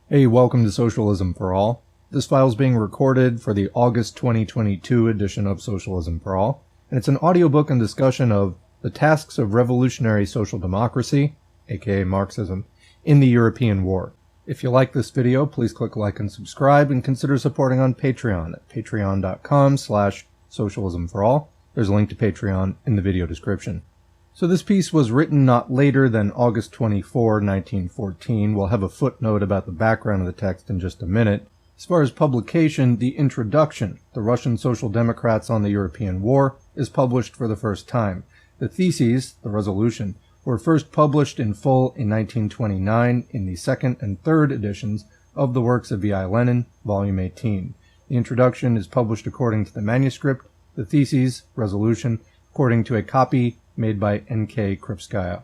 Hey, welcome to Socialism for All. This file is being recorded for the August 2022 edition of Socialism for All, and it's an audiobook and discussion of the tasks of revolutionary social democracy, aka Marxism, in the European War. If you like this video, please click like and subscribe, and consider supporting on Patreon at patreon.com/socialismforall. There's a link to Patreon in the video description. So this piece was written not later than August 24, 1914. We'll have a footnote about the background of the text in just a minute. As far as publication, the introduction, The Russian Social Democrats on the European War, is published for the first time. The theses, the resolution, were first published in full in 1929 in the second and third editions of the works of V.I. Lenin, Volume 18. The introduction is published according to the manuscript, the theses, resolution, according to a copy made by N.K. Kripskaya.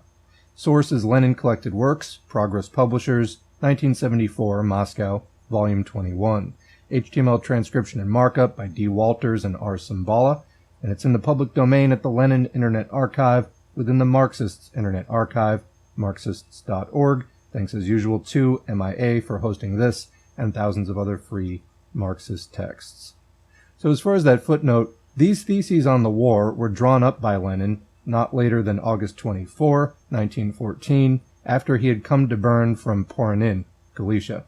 Source is Lenin Collected Works, Progress Publishers, 1974, Moscow, Volume 21. HTML transcription and markup by D. Walters and R. Simbala, and it's in the public domain at the Lenin Internet Archive within the Marxists Internet Archive, marxists.org. Thanks as usual to MIA for hosting this and thousands of other free Marxist texts. So as far as that footnote, these theses on the war were drawn up by Lenin not later than August 24, 1914, after he had come to Bern from Poranin, Galicia.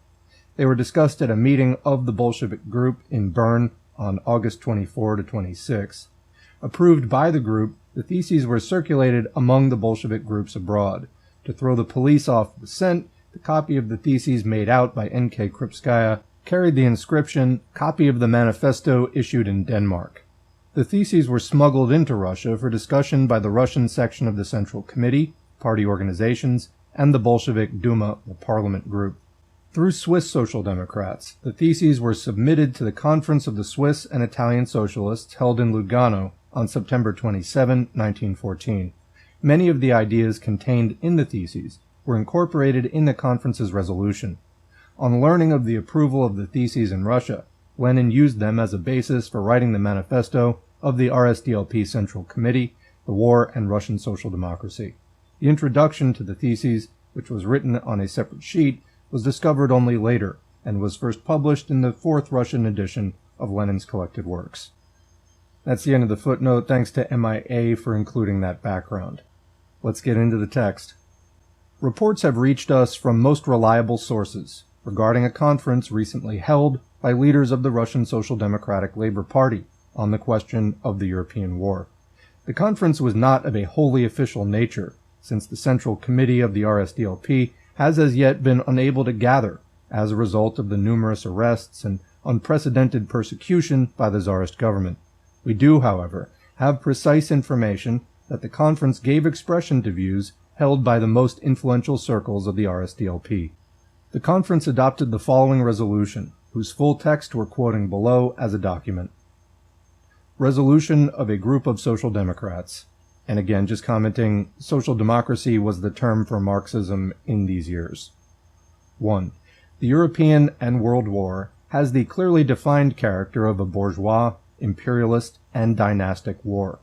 They were discussed at a meeting of the Bolshevik group in Bern on August 24 to 26. Approved by the group, the theses were circulated among the Bolshevik groups abroad. To throw the police off the scent, the copy of the theses made out by N.K. Kripskaya carried the inscription, "Copy of the Manifesto issued in Denmark." The theses were smuggled into Russia for discussion by the Russian section of the Central Committee, party organizations, and the Bolshevik Duma, the parliament group. Through Swiss Social Democrats, the theses were submitted to the Conference of the Swiss and Italian Socialists held in Lugano on September 27, 1914. Many of the ideas contained in the theses were incorporated in the conference's resolution. On learning of the approval of the theses in Russia, Lenin used them as a basis for writing the manifesto of the RSDLP Central Committee, the War and Russian Social Democracy. The introduction to the theses, which was written on a separate sheet, was discovered only later, and was first published in the fourth Russian edition of Lenin's collected works. That's the end of the footnote. Thanks to MIA for including that background. Let's get into the text. Reports have reached us from most reliable sources regarding a conference recently held by leaders of the Russian Social Democratic Labor Party on the question of the European War. The conference was not of a wholly official nature, since the Central Committee of the RSDLP has as yet been unable to gather as a result of the numerous arrests and unprecedented persecution by the Tsarist government. We do, however, have precise information that the conference gave expression to views held by the most influential circles of the RSDLP. The conference adopted the following resolution, whose full text we're quoting below as a document. Resolution of a group of social democrats. And again, just commenting, social democracy was the term for Marxism in these years. 1. The European and World War has the clearly defined character of a bourgeois, imperialist, and dynastic war.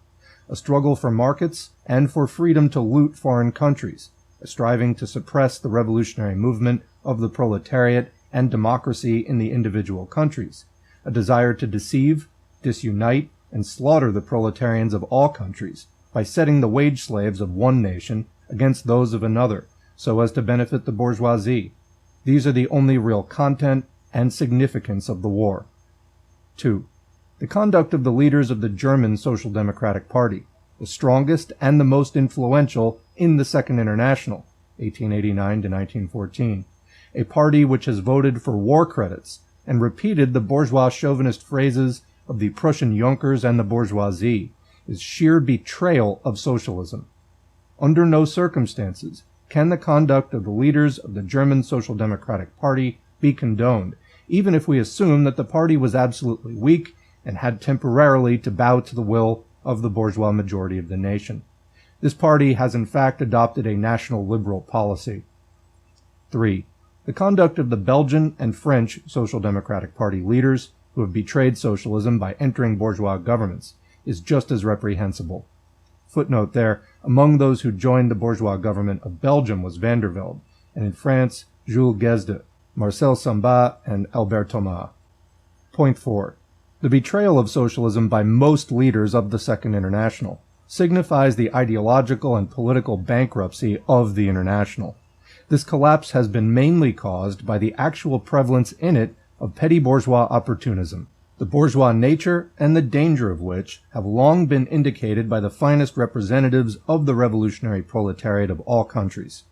A struggle for markets and for freedom to loot foreign countries, a striving to suppress the revolutionary movement of the proletariat and democracy in the individual countries, a desire to deceive, disunite, and slaughter the proletarians of all countries by setting the wage slaves of one nation against those of another, so as to benefit the bourgeoisie. These are the only real content and significance of the war. 2. The conduct of the leaders of the German Social Democratic Party, the strongest and the most influential in the Second International, 1889 to 1914, a party which has voted for war credits and repeated the bourgeois chauvinist phrases of the Prussian Junkers and the bourgeoisie, is sheer betrayal of socialism. Under no circumstances can the conduct of the leaders of the German Social Democratic Party be condoned, even if we assume that the party was absolutely weak and had temporarily to bow to the will of the bourgeois majority of the nation. This party has in fact adopted a national liberal policy. 3. The conduct of the Belgian and French Social Democratic Party leaders, who have betrayed socialism by entering bourgeois governments, is just as reprehensible. Footnote there, among those who joined the bourgeois government of Belgium was Vandervelde, and in France, Jules Guesde. Marcel Samba and Albert Thomas. Point 4. The betrayal of socialism by most leaders of the Second International signifies the ideological and political bankruptcy of the International. This collapse has been mainly caused by the actual prevalence in it of petty bourgeois opportunism, the bourgeois nature and the danger of which have long been indicated by the finest representatives of the revolutionary proletariat of all countries.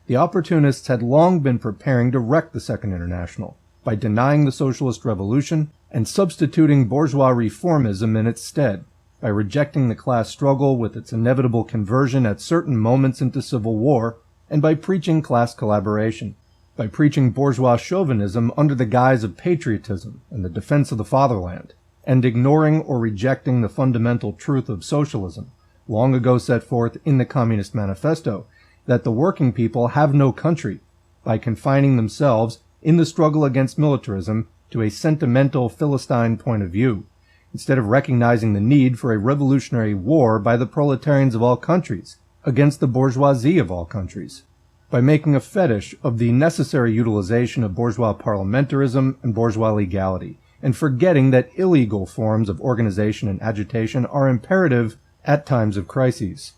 The opportunists had long been preparing to wreck the Second International by denying the socialist revolution and substituting bourgeois reformism in its stead, by rejecting the class struggle with its inevitable conversion at certain moments into civil war, and by preaching class collaboration, by preaching bourgeois chauvinism under the guise of patriotism and the defense of the fatherland, and ignoring or rejecting the fundamental truth of socialism, long ago set forth in the Communist Manifesto, that the working people have no country, by confining themselves in the struggle against militarism to a sentimental Philistine point of view, instead of recognizing the need for a revolutionary war by the proletarians of all countries against the bourgeoisie of all countries, by making a fetish of the necessary utilization of bourgeois parliamentarism and bourgeois legality, and forgetting that illegal forms of organization and agitation are imperative at times of crises.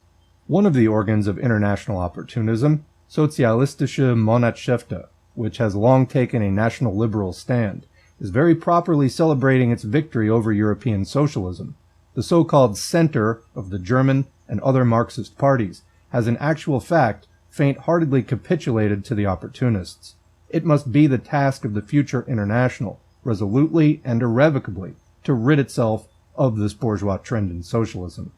One of the organs of international opportunism, Socialistische Monatshefte, which has long taken a national liberal stand, is very properly celebrating its victory over European socialism. The so-called center of the German and other Marxist parties has in actual fact faint-heartedly capitulated to the opportunists. It must be the task of the future international, resolutely and irrevocably, to rid itself of this bourgeois trend in socialism.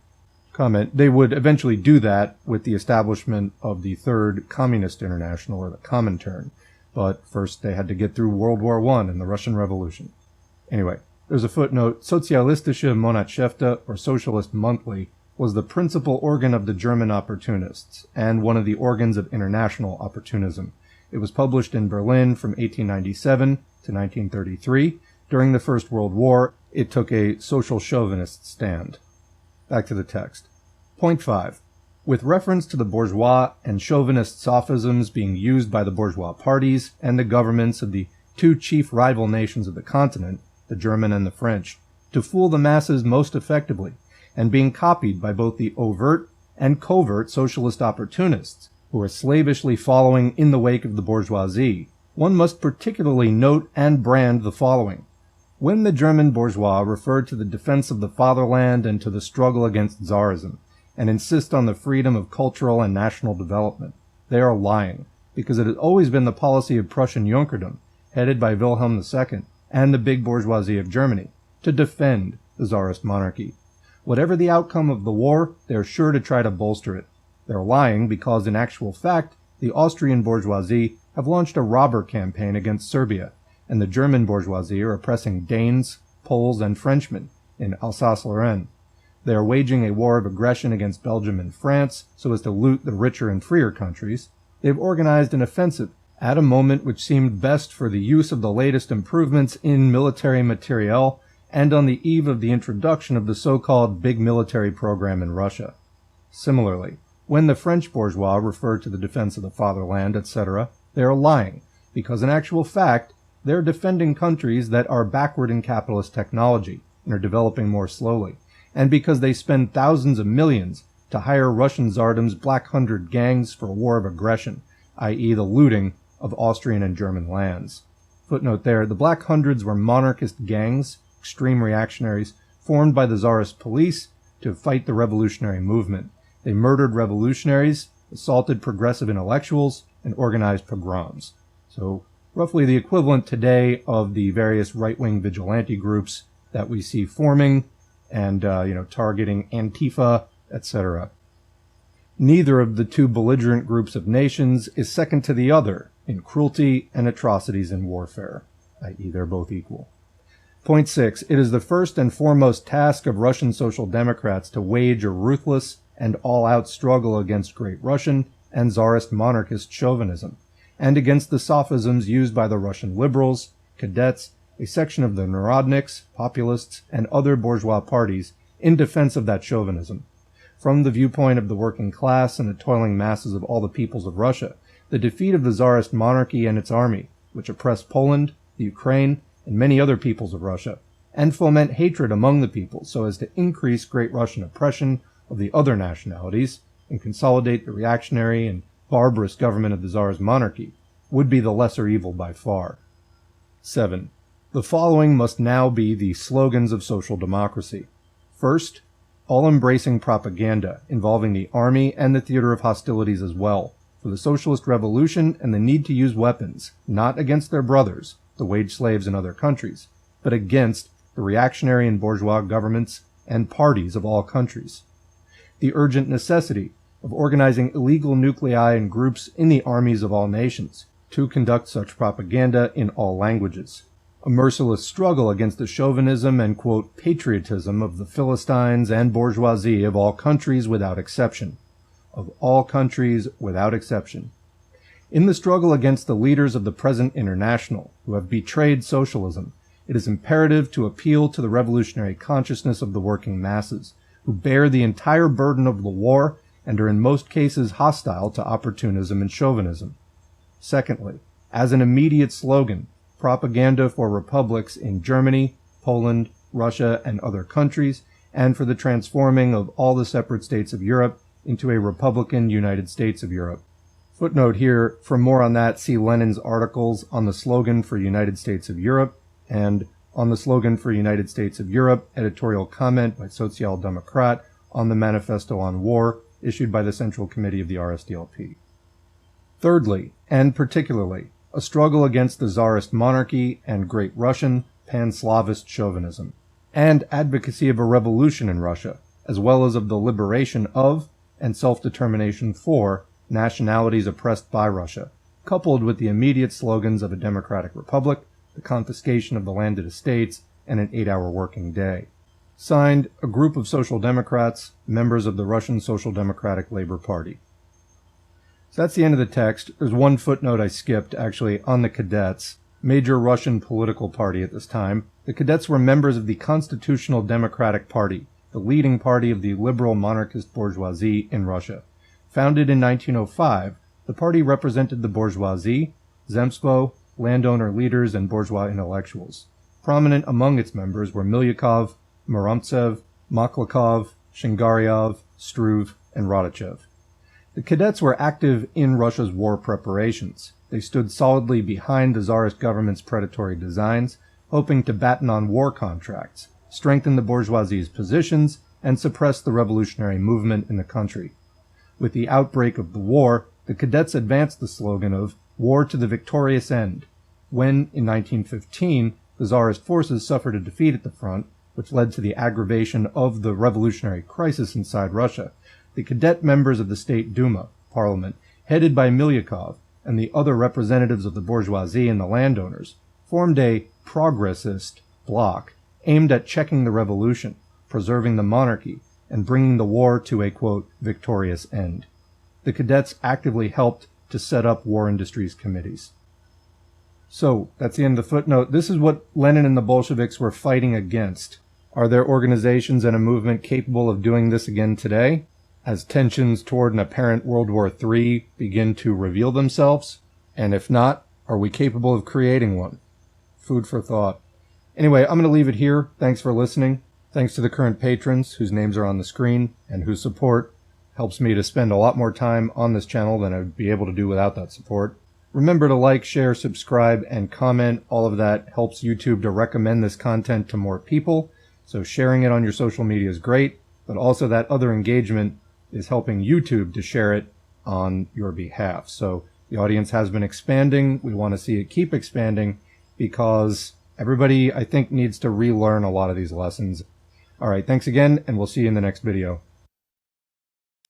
Comment: they would eventually do that with the establishment of the Third Communist International, or the Comintern, but first they had to get through World War I and the Russian Revolution. Anyway, there's a footnote. Sozialistische Monatshefte, or Socialist Monthly, was the principal organ of the German opportunists, and one of the organs of international opportunism. It was published in Berlin from 1897 to 1933. During the First World War, it took a social chauvinist stand. Back to the text. Point 5. With reference to the bourgeois and chauvinist sophisms being used by the bourgeois parties and the governments of the two chief rival nations of the continent, the German and the French, to fool the masses most effectively, and being copied by both the overt and covert socialist opportunists, who are slavishly following in the wake of the bourgeoisie, one must particularly note and brand the following. When the German bourgeois refer to the defense of the fatherland and to the struggle against Tsarism, and insist on the freedom of cultural and national development, they are lying, because it has always been the policy of Prussian Junkerdom, headed by Wilhelm II, and the big bourgeoisie of Germany, to defend the Tsarist monarchy. Whatever the outcome of the war, they are sure to try to bolster it. They are lying because, in actual fact, the Austrian bourgeoisie have launched a robber campaign against Serbia, and the German bourgeoisie are oppressing Danes, Poles, and Frenchmen in Alsace-Lorraine. They are waging a war of aggression against Belgium and France so as to loot the richer and freer countries. They have organized an offensive at a moment which seemed best for the use of the latest improvements in military materiel, and on the eve of the introduction of the so-called big military program in Russia. Similarly, when the French bourgeois refer to the defense of the fatherland, etc., they are lying, because in actual fact, they are defending countries that are backward in capitalist technology and are developing more slowly, and because they spend thousands of millions to hire Russian Tsardom's Black Hundred gangs for a war of aggression, i.e. the looting of Austrian and German lands. Footnote there, the Black Hundreds were monarchist gangs, extreme reactionaries, formed by the Tsarist police to fight the revolutionary movement. They murdered revolutionaries, assaulted progressive intellectuals, and organized pogroms. So, roughly the equivalent today of the various right-wing vigilante groups that we see forming and, targeting Antifa, etc. Neither of the two belligerent groups of nations is second to the other in cruelty and atrocities in warfare, i.e. they're both equal. Point 6. It is the first and foremost task of Russian Social Democrats to wage a ruthless and all-out struggle against Great Russian and Tsarist monarchist chauvinism, and against the sophisms used by the Russian liberals, cadets, a section of the Narodniks, populists, and other bourgeois parties in defense of that chauvinism. From the viewpoint of the working class and the toiling masses of all the peoples of Russia, the defeat of the Tsarist monarchy and its army which oppress Poland, the Ukraine, and many other peoples of Russia, and foment hatred among the people so as to increase Great Russian oppression of the other nationalities and consolidate the reactionary and barbarous government of the Tsar's monarchy, would be the lesser evil by far. 7. The following must now be the slogans of social democracy. First, all-embracing propaganda involving the army and the theater of hostilities as well, for the socialist revolution and the need to use weapons, not against their brothers, the wage slaves in other countries, but against the reactionary and bourgeois governments and parties of all countries. The urgent necessity of organizing illegal nuclei and groups in the armies of all nations to conduct such propaganda in all languages. A merciless struggle against the chauvinism and, quote, patriotism of the Philistines and bourgeoisie of all countries without exception. Of all countries without exception. In the struggle against the leaders of the present international who have betrayed socialism, it is imperative to appeal to the revolutionary consciousness of the working masses, who bear the entire burden of the war and are in most cases hostile to opportunism and chauvinism. Secondly, as an immediate slogan, propaganda for republics in Germany, Poland, Russia, and other countries, and for the transforming of all the separate states of Europe into a Republican United States of Europe. Footnote here, for more on that, see Lenin's articles on the slogan for United States of Europe and on the slogan for United States of Europe, editorial comment by Social Democrat on the Manifesto on War, issued by the Central Committee of the RSDLP. Thirdly, and particularly, a struggle against the Tsarist monarchy and Great Russian pan-Slavist chauvinism, and advocacy of a revolution in Russia, as well as of the liberation of and self-determination for nationalities oppressed by Russia, coupled with the immediate slogans of a democratic republic, the confiscation of the landed estates, and an 8-hour working day. Signed, a group of Social Democrats, members of the Russian Social Democratic Labor Party. So that's the end of the text. There's one footnote I skipped, actually, on the Cadets, major Russian political party at this time. The Cadets were members of the Constitutional Democratic Party, the leading party of the liberal monarchist bourgeoisie in Russia. Founded in 1905, the party represented the bourgeoisie, zemstvo, landowner leaders, and bourgeois intellectuals. Prominent among its members were Milyukov, Moromtsev, Maklakov, Shingaryov, Struve, and Radachev. The Cadets were active in Russia's war preparations. They stood solidly behind the Tsarist government's predatory designs, hoping to batten on war contracts, strengthen the bourgeoisie's positions, and suppress the revolutionary movement in the country. With the outbreak of the war, the Cadets advanced the slogan of "War to the victorious end." When, in 1915, the Tsarist forces suffered a defeat at the front, which led to the aggravation of the revolutionary crisis inside Russia, the Cadet members of the State Duma, parliament, headed by Milyukov and the other representatives of the bourgeoisie and the landowners, formed a progressist bloc aimed at checking the revolution, preserving the monarchy, and bringing the war to a, quote, victorious end. The Cadets actively helped to set up war industries committees. So, that's the end of the footnote. This is what Lenin and the Bolsheviks were fighting against. Are there organizations and a movement capable of doing this again today, as tensions toward an apparent World War III begin to reveal themselves? And if not, are we capable of creating one? Food for thought. Anyway, I'm going to leave it here. Thanks for listening. Thanks to the current patrons whose names are on the screen and whose support helps me to spend a lot more time on this channel than I would be able to do without that support. Remember to like, share, subscribe, and comment. All of that helps YouTube to recommend this content to more people. So sharing it on your social media is great, but also that other engagement is helping YouTube to share it on your behalf. So the audience has been expanding. We want to see it keep expanding because everybody, I think, needs to relearn a lot of these lessons. All right, thanks again, and we'll see you in the next video.